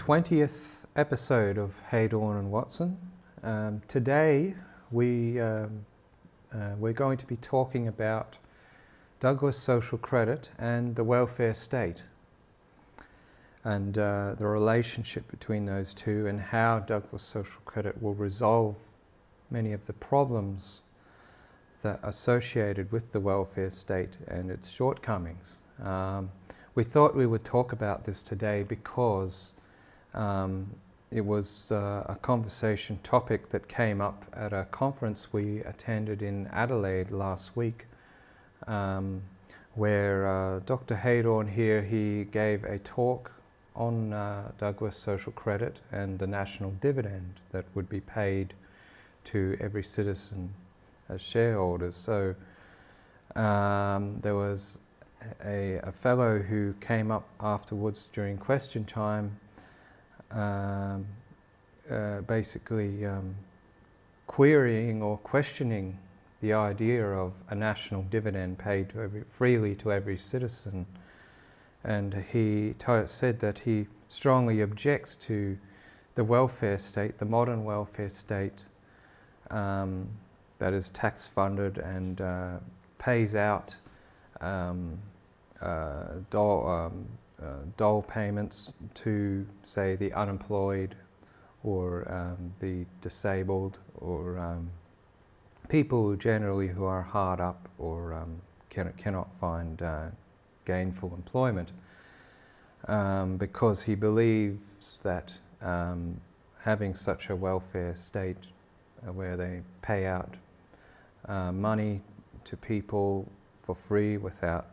20th episode of Heydorn and Watson. Today we're going to be talking about Douglas social credit and the welfare state, and the relationship between those two, and how Douglas social credit will resolve many of the problems that are associated with the welfare state and its shortcomings. We thought we would talk about this today because it was a conversation topic that came up at a conference we attended in Adelaide last week, where Dr. Heydorn here, he gave a talk on Douglas social credit and the national dividend that would be paid to every citizen as shareholders. So there was a fellow who came up afterwards during question time, basically querying or questioning the idea of a national dividend paid to freely to every citizen. And he said that he strongly objects to the welfare state, the modern welfare state, that is tax funded and pays out dole payments to, say, the unemployed or the disabled, or people who generally who are hard up or cannot find gainful employment, because he believes that having such a welfare state where they pay out money to people for free without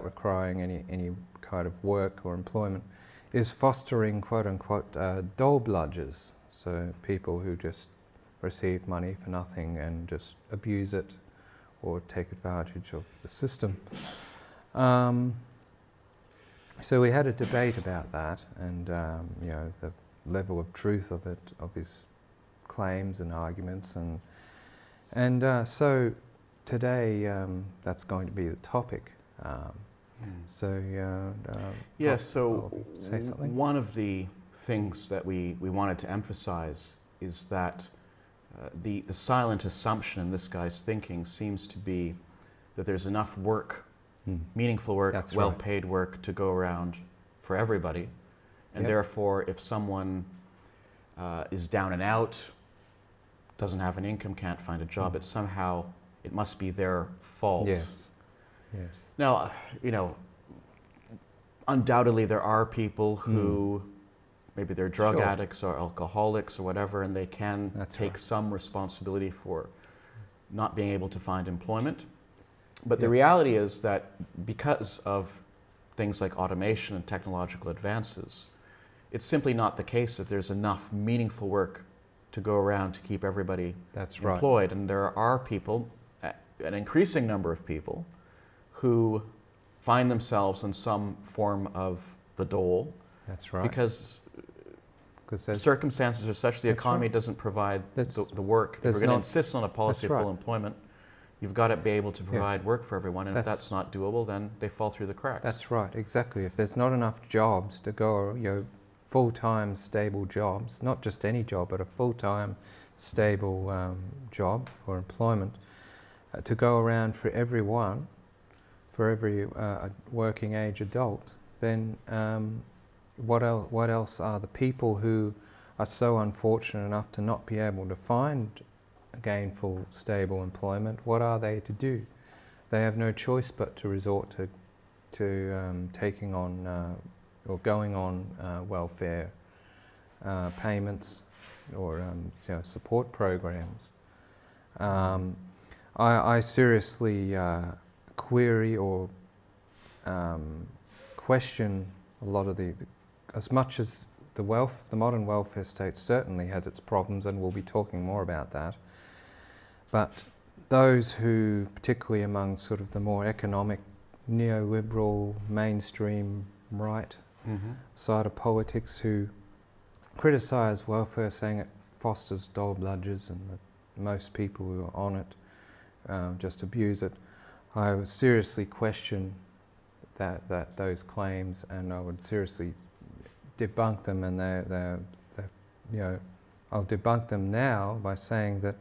requiring any kind of work or employment is fostering, quote unquote, dole bludgers. So people who just receive money for nothing and just abuse it or take advantage of the system. So we had a debate about that, and the level of truth of it, of his claims and arguments, and so today that's going to be the topic. So say something. One of the things that we wanted to emphasize is that the silent assumption in this guy's thinking seems to be that there's enough work, meaningful work, That's well-paid work to go around for everybody, and therefore if someone is down and out, doesn't have an income, can't find a job, it must be their fault. Yes. Now, undoubtedly there are people who maybe they're drug addicts or alcoholics or whatever, and they can take some responsibility for not being able to find employment. But the reality is that because of things like automation and technological advances, it's simply not the case that there's enough meaningful work to go around to keep everybody employed. And there are people, an increasing number of people, who find themselves in some form of the dole. That's right. Because circumstances are such, the economy doesn't provide the work. If we're going to insist on a policy of full employment, you've got to be able to provide work for everyone, and if that's not doable, then they fall through the cracks. That's right, exactly. If there's not enough jobs to go, full-time stable jobs, not just any job, but a full-time stable job or employment to go around for everyone, for every working age adult, then what else are the people who are so unfortunate enough to not be able to find gainful, stable employment? What are they to do? They have no choice but to resort to taking on or going on welfare payments or support programs. I seriously query or question a lot of as much as the modern welfare state certainly has its problems, and we'll be talking more about that. But those who, particularly among sort of the more economic, neoliberal, mainstream right side of politics, who criticise welfare, saying it fosters dole bludgers and that most people who are on it just abuse it, I would seriously question those claims, and I would seriously debunk them, and they're you know, I'll debunk them now by saying that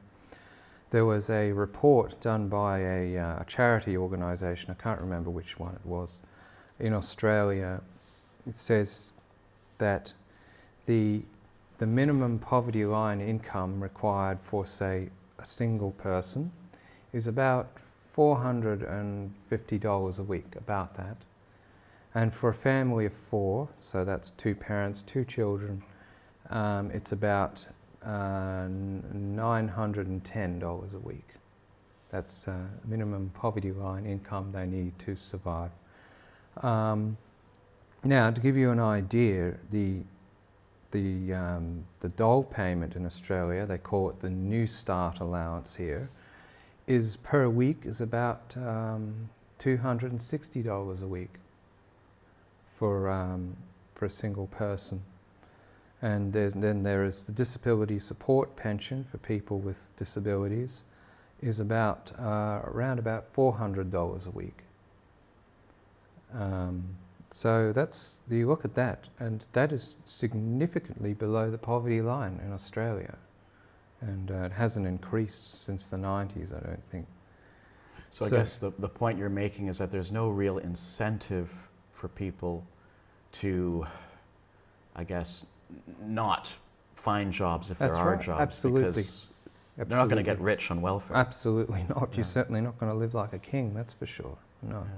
there was a report done by a charity organisation, I can't remember which one it was, in Australia. It says that the minimum poverty line income required for, say, a single person is about $450 a week, about that. And for a family of 4, so that's 2 parents, 2 children, it's about $910 a week. That's minimum poverty line income they need to survive. Now, to give you an idea, the dole payment in Australia, they call it the New Start allowance here, is per week is about $260 a week for a single person. And then there is the disability support pension for people with disabilities, is about around about $400 a week. So that's, you look at that, and that is significantly below the poverty line in Australia. And it hasn't increased since the 90s, I don't think. So I guess the point you're making is that there's no real incentive for people to, I guess, not find jobs if there are jobs. Absolutely. Because they're not going to get rich on welfare. Absolutely not. Yeah. You're certainly not going to live like a king, that's for sure. No. Yeah.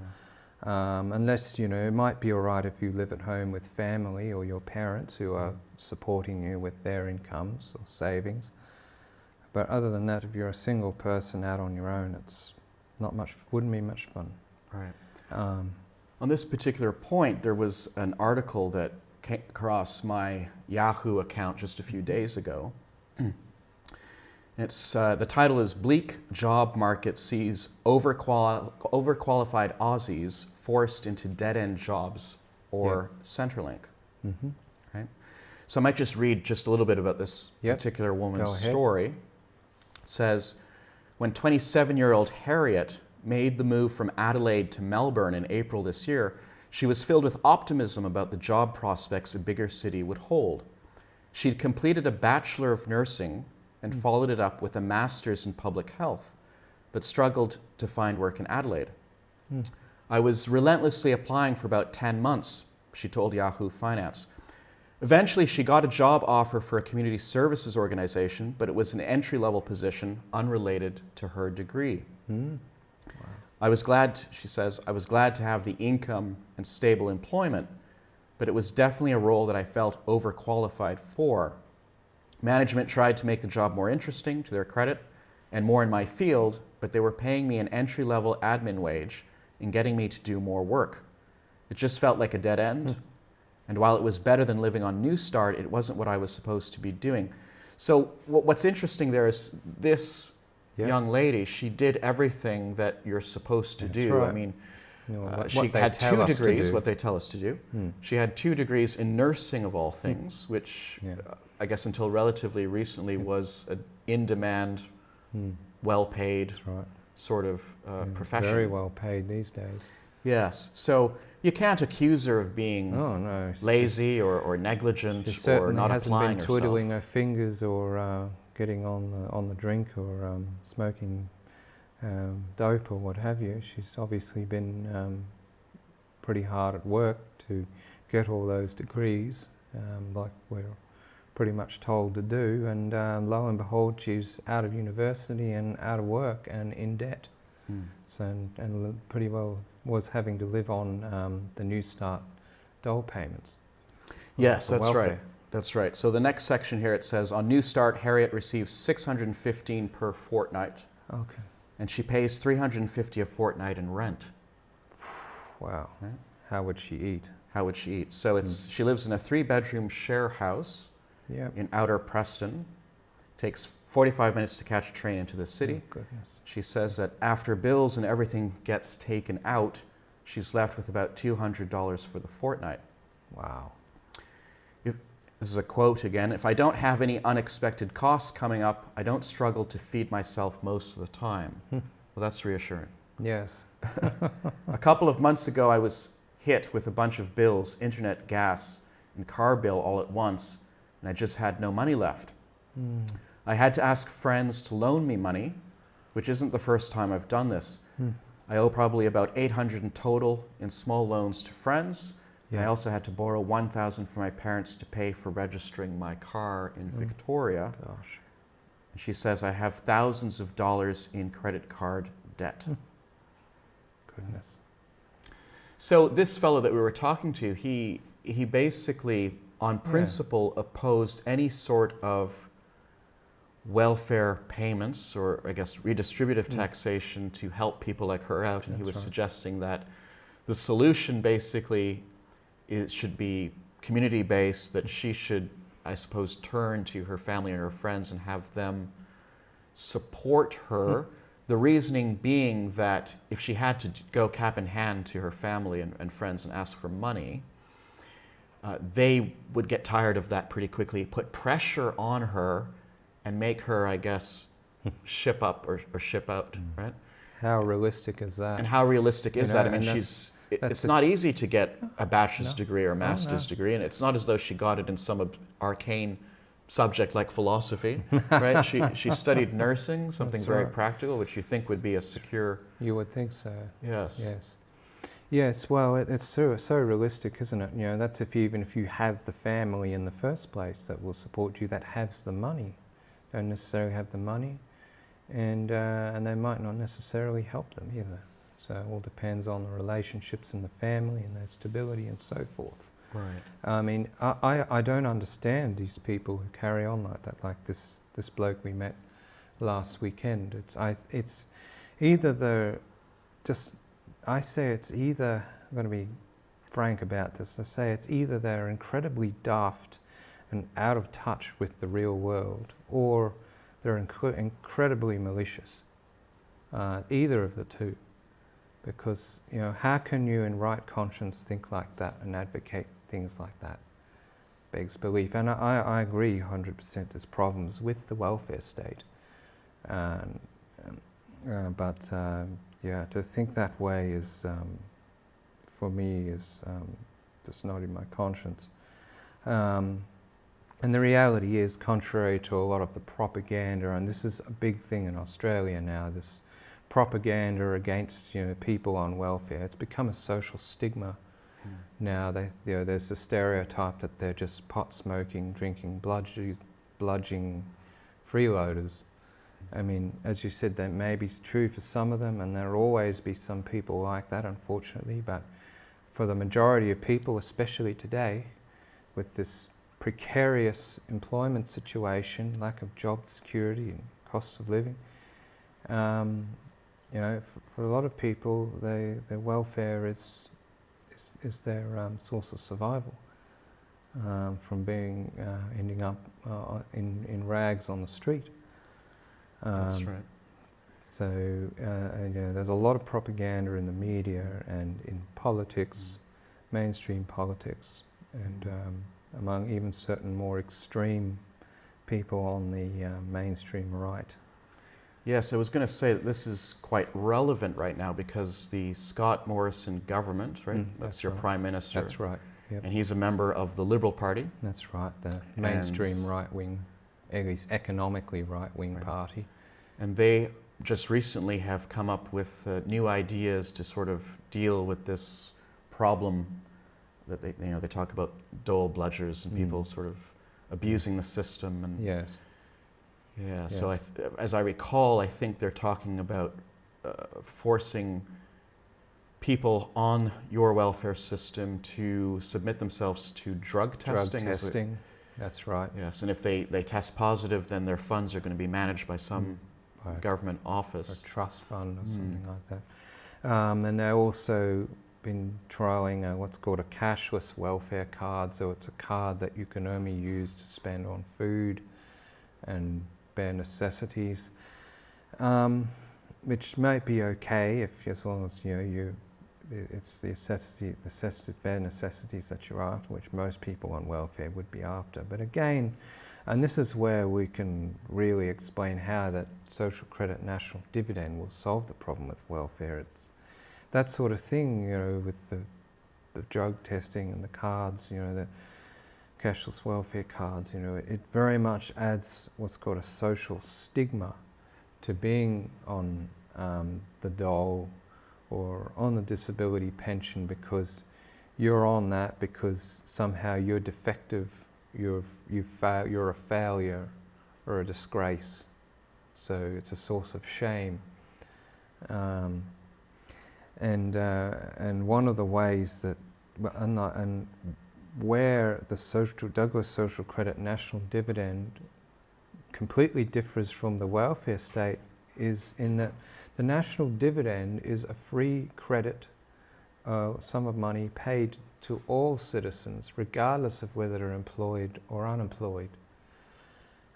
Unless, you know, it might be all right if you live at home with family or your parents who are supporting you with their incomes or savings. But other than that, if you're a single person out on your own, it's not much, wouldn't be much fun. Right. On this particular point, there was an article that came across my Yahoo account just a few days ago. It's, the title is "Bleak Job Market Sees Overqualified Aussies Forced into Dead-End Jobs or Centrelink." Mm-hmm. Right? So I might just read just a little bit about this particular woman's story. It says, when 27-year-old Harriet made the move from Adelaide to Melbourne in April this year, she was filled with optimism about the job prospects a bigger city would hold. She'd completed a Bachelor of Nursing and followed it up with a Master's in Public Health, but struggled to find work in Adelaide. I was relentlessly applying for about 10 months, she told Yahoo Finance. Eventually, she got a job offer for a community services organization, but it was an entry-level position unrelated to her degree. Wow. I was glad, she says, I was glad to have the income and stable employment, but it was definitely a role that I felt overqualified for. Management tried to make the job more interesting, to their credit, and more in my field, but they were paying me an entry-level admin wage and getting me to do more work. It just felt like a dead end. And while it was better than living on New Start, it wasn't what I was supposed to be doing. So what's interesting there is this young lady, she did everything that you're supposed to do. Right. I mean, she had 2 degrees, what they tell us to do. She had 2 degrees in nursing, of all things, which I guess until relatively recently was an in-demand, well-paid sort of profession. Very well paid these days. Yes. So you can't accuse her of being lazy or negligent or not applying herself. She hasn't been twiddling her fingers or getting on the drink or smoking dope or what have you. She's obviously been pretty hard at work to get all those degrees, like we're pretty much told to do, and lo and behold, she's out of university and out of work and in debt. So, and pretty well was having to live on the New Start dole payments. Yes, that's right. That's right. So the next section here, it says, on New Start, Harriet receives $615 per fortnight. Okay. And she pays $350 a fortnight in rent. Wow. Right? How would she eat? How would she eat? So it's she lives in a 3-bedroom share house in Outer Preston. Takes 45 minutes to catch a train into the city. Oh, goodness. She says that after bills and everything gets taken out, she's left with about $200 for the fortnight. Wow. This is a quote again. If I don't have any unexpected costs coming up, I don't struggle to feed myself most of the time. Well, that's reassuring. Yes. A couple of months ago, I was hit with a bunch of bills, internet, gas, and car bill all at once, and I just had no money left. Mm. I had to ask friends to loan me money, which isn't the first time I've done this. Mm. I owe probably about 800 in total in small loans to friends. Yeah. I also had to borrow 1,000 from my parents to pay for registering my car in Victoria. Gosh. She says I have thousands of dollars in credit card debt. Goodness. So this fellow that we were talking to, he basically, on principle, opposed any sort of welfare payments, or I guess redistributive taxation, to help people like her out. And he was suggesting that the solution basically should be community-based, that she should, I suppose, turn to her family and her friends and have them support her. The reasoning being that if she had to go cap in hand to her family and friends and ask for money, they would get tired of that pretty quickly, put pressure on her, and make her, I guess, ship up or ship out, right? How realistic is that? And how realistic is that? I mean, that's it's not easy to get a bachelor's degree or a master's degree, and it's not as though she got it in some arcane subject like philosophy, right? She studied nursing, something very practical, which you think would be a secure... You would think so. Yes. Yes. Yes, well, it's so realistic, isn't it? You know, that's even if you have the family in the first place that will support you, that has the money. Don't necessarily have the money, and they might not necessarily help them either. So it all depends on the relationships in the family and their stability and so forth. Right. I mean, I don't understand these people who carry on like that, like this bloke we met last weekend. It's either I say it's either, I'm going to be frank about this, I say it's either they're incredibly daft and out of touch with the real world, or they're incredibly malicious. Either of the two. Because, you know, how can you in right conscience think like that and advocate things like that? Begs belief. And I agree 100% there's problems with the welfare state. But to think that way is, for me, is just not in my conscience. And the reality is, contrary to a lot of the propaganda, and this is a big thing in Australia now, this propaganda against, you know, people on welfare, it's become a social stigma. Now there's the stereotype that they're just pot smoking, drinking, bludging freeloaders. I mean, as you said, that may be true for some of them, and there'll always be some people like that, unfortunately, but for the majority of people, especially today, with this precarious employment situation, lack of job security and cost of living, you know, for a lot of people, their welfare is their source of survival, from ending up in rags on the street. That's right. So, you know, there's a lot of propaganda in the media and in politics, mainstream politics, and among even certain more extreme people on the mainstream right. Yes, I was going to say that this is quite relevant right now because the Scott Morrison government, right? That's your Prime Minister. That's right. Yep. And he's a member of the Liberal Party. That's right, the mainstream right-wing, at least economically right-wing party. And they just recently have come up with new ideas to sort of deal with this problem that they talk about dole bludgers and people sort of abusing the system. And yes. Yeah, so as I recall, I think they're talking about forcing people on your welfare system to submit themselves to drug testing. Drug testing, that's right. Yes, and if they test positive, then their funds are going to be managed by some government office. A trust fund or something like that. And they've also been trialling what's called a cashless welfare card. So it's a card that you can only use to spend on food and bare necessities, which might be okay as long as it's the bare necessities that you're after, which most people on welfare would be after. But again, and this is where we can really explain how that social credit national dividend will solve the problem with welfare. It's that sort of thing, with the drug testing and the cards, cashless welfare cards, it very much adds what's called a social stigma to being on the dole or on the disability pension, because you're on that because somehow you're defective, you're a failure or a disgrace. So it's a source of shame. And one of the ways that, and where the Douglas Social Credit National Dividend completely differs from the welfare state is in that the national dividend is a free credit sum of money paid to all citizens, regardless of whether they're employed or unemployed.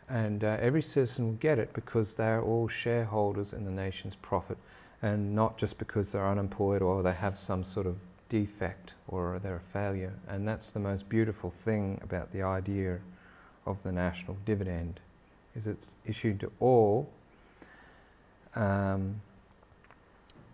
And every citizen will get it because they're all shareholders in the nation's profit, and not just because they're unemployed or they have some sort of defect or they're a failure. And that's the most beautiful thing about the idea of the national dividend, is it's issued to all, and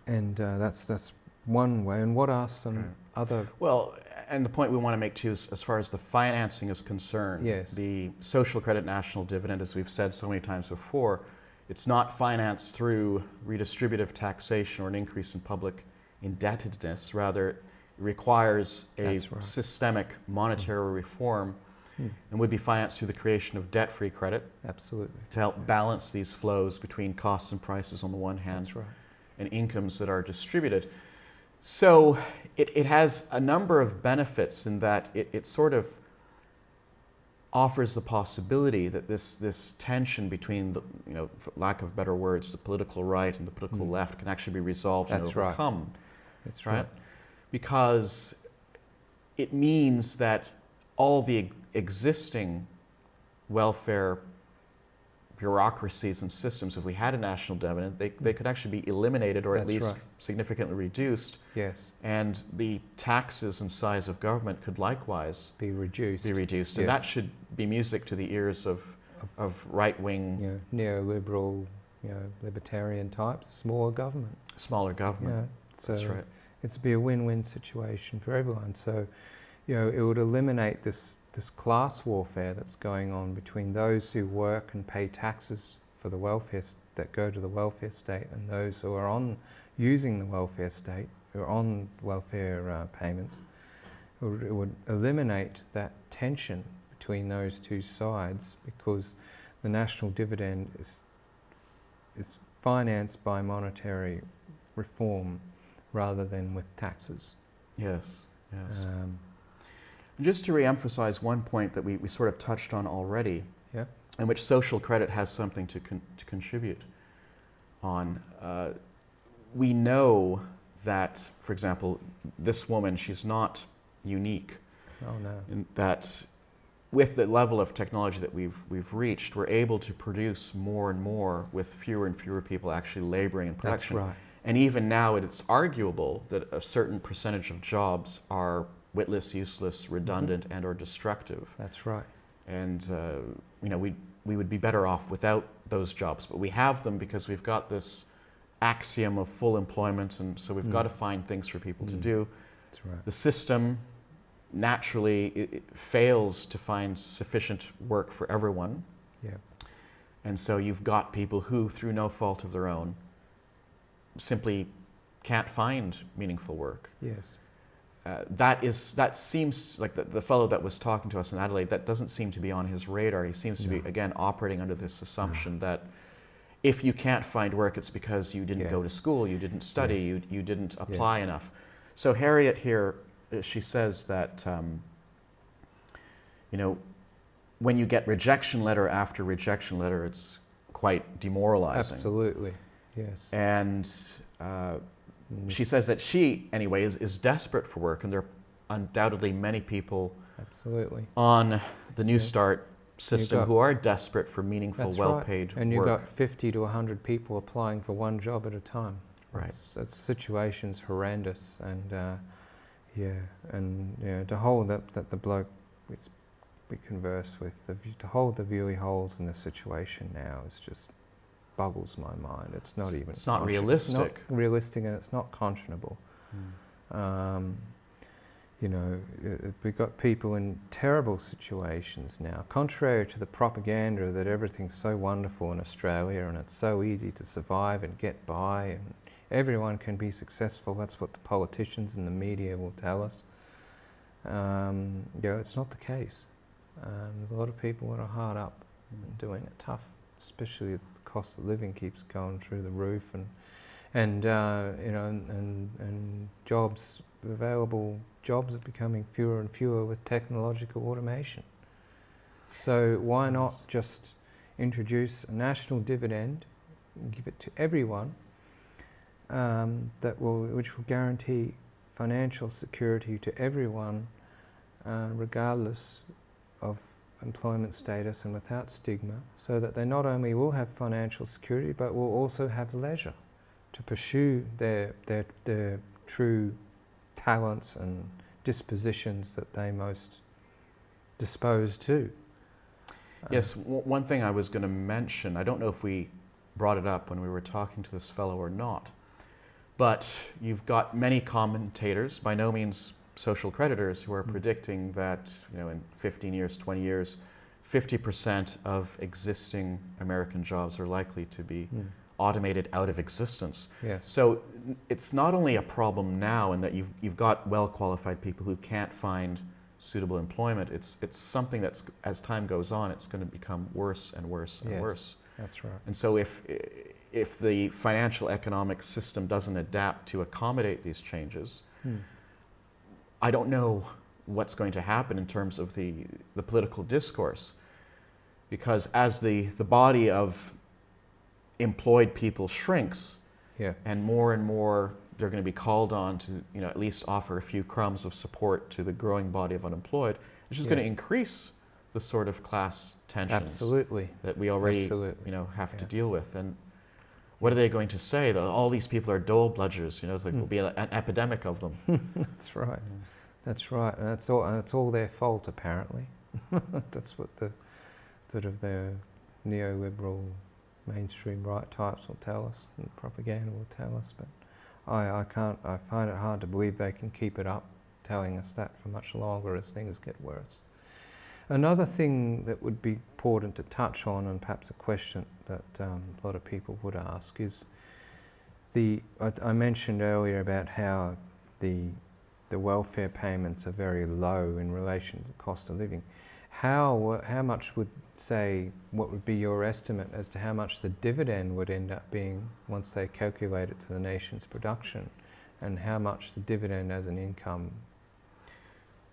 that's one way. And what are some other... Well, and the point we want to make too is, as far as the financing is concerned, yes, the social credit national dividend, as we've said so many times before, it's not financed through redistributive taxation or an increase in public indebtedness. Rather, it requires a systemic monetary reform and would be financed through the creation of debt-free credit. Absolutely. To help balance these flows between costs and prices on the one hand and incomes that are distributed. So it has a number of benefits in that it sort of offers the possibility that this tension between, for lack of better words, the political right and the political left can actually be resolved and overcome. That's right. Because it means that all the existing welfare bureaucracies and systems, if we had a national dividend, they could actually be eliminated or at least significantly reduced. Yes. And the taxes and size of government could likewise be reduced. Yes. And that should be music to the ears of right-wing... neoliberal, libertarian types, smaller government. Smaller government. So that's right. It's be a win-win situation for everyone. So, it would eliminate this class warfare that's going on between those who work and pay taxes for the welfare that go to the welfare state, and those who are using the welfare state, who are on welfare payments. It would eliminate that tension between those two sides, because the national dividend is financed by monetary reform rather than with taxes. Yes. Just to re-emphasize one point that we sort of touched on already, in which social credit has something to contribute on. We know that, for example, this woman, she's not unique. Oh, no. In that with the level of technology that we've reached, we're able to produce more and more with fewer and fewer people actually laboring in production. That's right. And even now, it's arguable that a certain percentage of jobs are witless, useless, redundant, and or destructive. That's right. And we would be better off without those jobs, but we have them because we've got this axiom of full employment, and so we've got to find things for people to do. That's right. The system naturally it fails to find sufficient work for everyone. Yeah. And so you've got people who, through no fault of their own, simply can't find meaningful work. Yes. That seems like the fellow that was talking to us in Adelaide, that doesn't seem to be on his radar. He seems to be, again, operating under this assumption that if you can't find work, it's because you didn't go to school, you didn't study, you didn't apply enough. So Harriet here, she says that, when you get rejection letter after rejection letter, it's quite demoralizing. Absolutely, yes. And she says that she, anyway, is desperate for work, and there are undoubtedly many people on the New Start system who are desperate for meaningful, well-paid work. And you've got 50 to 100 people applying for one job at a time. Right. That situation's horrendous, and to hold that the bloke we converse with, to hold the viewy holes in the situation now is just boggles my mind. It's not even. It's not realistic. It's not realistic, and it's not conscionable. You know, we've got people in terrible situations now, contrary to the propaganda that everything's so wonderful in Australia and it's so easy to survive and get by and everyone can be successful. That's what the politicians and the media will tell us. It's not the case. There's a lot of people that are hard up and doing it tough, especially if the cost of living keeps going through the roof and jobs, available jobs are becoming fewer and fewer with technological automation. So why not just introduce a national dividend and give it to everyone which will guarantee financial security to everyone regardless of employment status and without stigma, so that they not only will have financial security but will also have leisure to pursue their true talents and dispositions that they most disposed to. Yes, one thing I was going to mention, I don't know if we brought it up when we were talking to this fellow or not, but you've got many commentators, by no means social creditors, who are predicting that, in 15 years, 20 years, 50% of existing American jobs are likely to be automated out of existence. Yes. So it's not only a problem now in that you've got well-qualified people who can't find suitable employment. It's something that's, as time goes on, it's going to become worse and worse and worse. That's right. And so if the financial economic system doesn't adapt to accommodate these changes, I don't know what's going to happen in terms of the political discourse, because as the body of employed people shrinks, and more they're going to be called on to at least offer a few crumbs of support to the growing body of unemployed, which is going to increase the sort of class tensions that we already have to deal with. And what are they going to say? That all these people are dole bludgers, it's like there'll be an epidemic of them. That's right. That's right. And it's all their fault, apparently. That's what the sort of the neoliberal mainstream right types will tell us, and propaganda will tell us, but I find it hard to believe they can keep it up telling us that for much longer as things get worse. Another thing that would be important to touch on, and perhaps a question that a lot of people would ask, is I mentioned earlier about how the welfare payments are very low in relation to the cost of living. How much what would be your estimate as to how much the dividend would end up being once they calculate it to the nation's production, and how much the dividend as an income?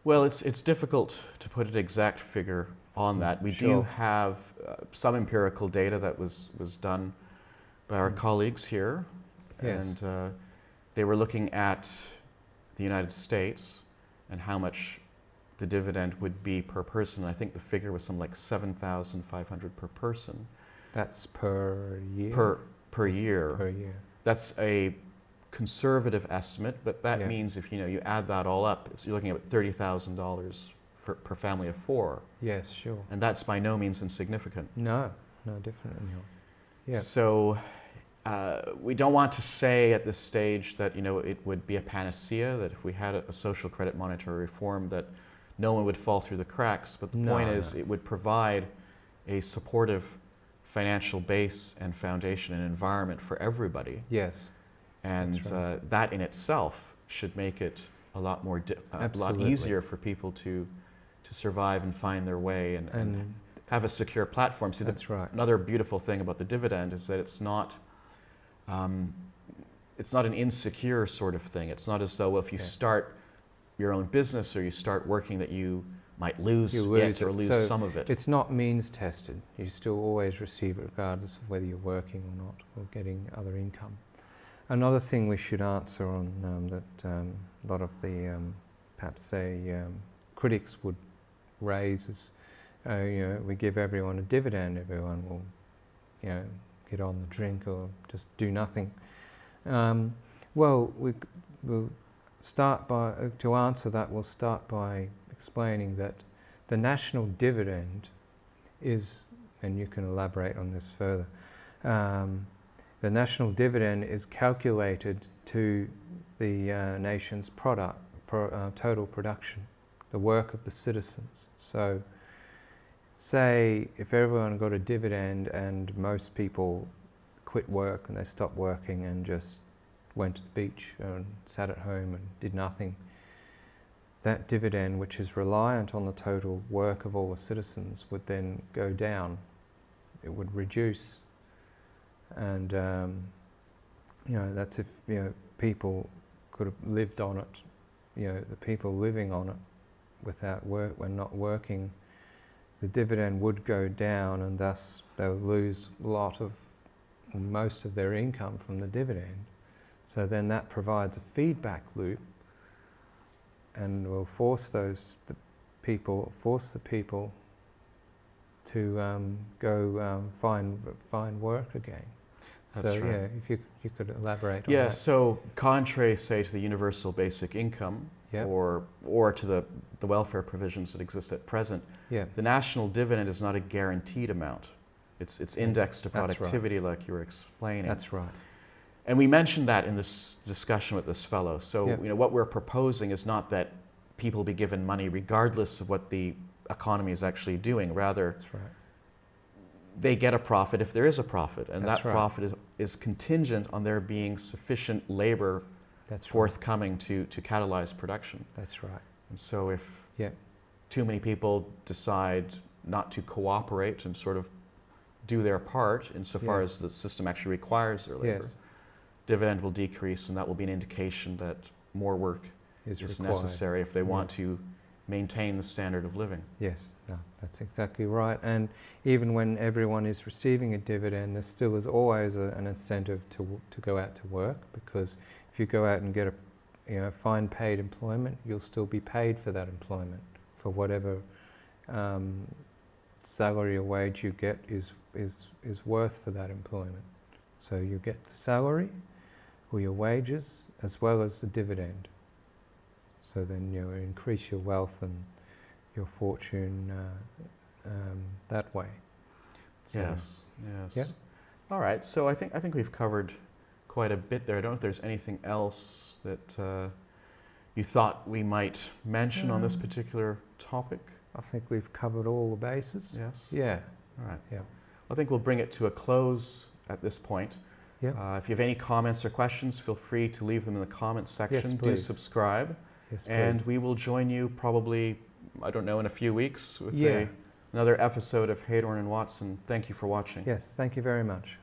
Well, it's difficult to put an exact figure on that. We do have some empirical data that was done by our colleagues here, and they were looking at the United States and how much the dividend would be per person. I think the figure was something like $7,500 per person. That's per year? Per year. Per year. That's a conservative estimate, but that means if you add that all up, you're looking at $30,000 per family of four. Yes, sure. And that's by no means insignificant. No, definitely not. Yeah. So we don't want to say at this stage that it would be a panacea, that if we had a social credit monetary reform that no one would fall through the cracks, but the point is it would provide a supportive financial base and foundation and environment for everybody. Yes. And that in itself should make it a lot more a lot easier for people to survive and find their way and have a secure platform. See, another beautiful thing about the dividend is that it's not an insecure sort of thing. It's not as though if you start your own business or you start working that you might lose it or lose some of it. It's not means tested. You still always receive it regardless of whether you're working or not, or getting other income. Another thing we should answer on that a lot of the perhaps critics would raise is, we give everyone a dividend, everyone will get on the drink or just do nothing. Well, we'll start to answer that, we'll start by explaining that the national dividend is, and you can elaborate on this further, the national dividend is calculated to the nation's total production, the work of the citizens. So say if everyone got a dividend and most people quit work and they stopped working and just went to the beach and sat at home and did nothing, that dividend, which is reliant on the total work of all the citizens, would then go down. It would reduce. And that's if people could have lived on it. The people living on it without work, when not working, the dividend would go down, and thus they'll lose most of their income from the dividend. So then that provides a feedback loop, and will force the people to go find work again. That's so right. yeah, if you could elaborate on Yeah, that. so contrary, say, to the universal basic income, Yep. or to the welfare provisions that exist at present, Yeah. the national dividend is not a guaranteed amount. It's indexed to That's right. productivity, like you were explaining. That's right. And we mentioned that in this discussion with this fellow. So Yep. what we're proposing is not that people be given money regardless of what the economy is actually doing. Rather, That's right. they get a profit if there is a profit, and That's that right. profit is contingent on there being sufficient labor That's right. forthcoming to catalyze production. That's right. And so if Yeah. too many people decide not to cooperate and sort of do their part insofar Yes. as the system actually requires their labor, Yes. dividend will decrease, and that will be an indication that more work Is is required. necessary if they want Yes. to maintain the standard of living. Yes, no, that's exactly right. And even when everyone is receiving a dividend, there still is always an incentive to go out to work, because if you go out and get find paid employment, you'll still be paid for that employment, for whatever salary or wage you get is worth for that employment. So you get the salary or your wages as well as the dividend. So then you increase your wealth and your fortune that way. So, Yes, yes. Yeah. All right, so I think we've covered quite a bit there. I don't know if there's anything else that you thought we might mention on this particular topic. I think we've covered all the bases. Yes? Yeah. All right. Yeah. I think we'll bring it to a close at this point. Yeah. If you have any comments or questions, feel free to leave them in the comments section. Yes, Do please. subscribe. Yes, And please. we will join you probably, I don't know, in a few weeks with Yeah. another episode of Heydorn and Watson. Thank you for watching. Yes, thank you very much.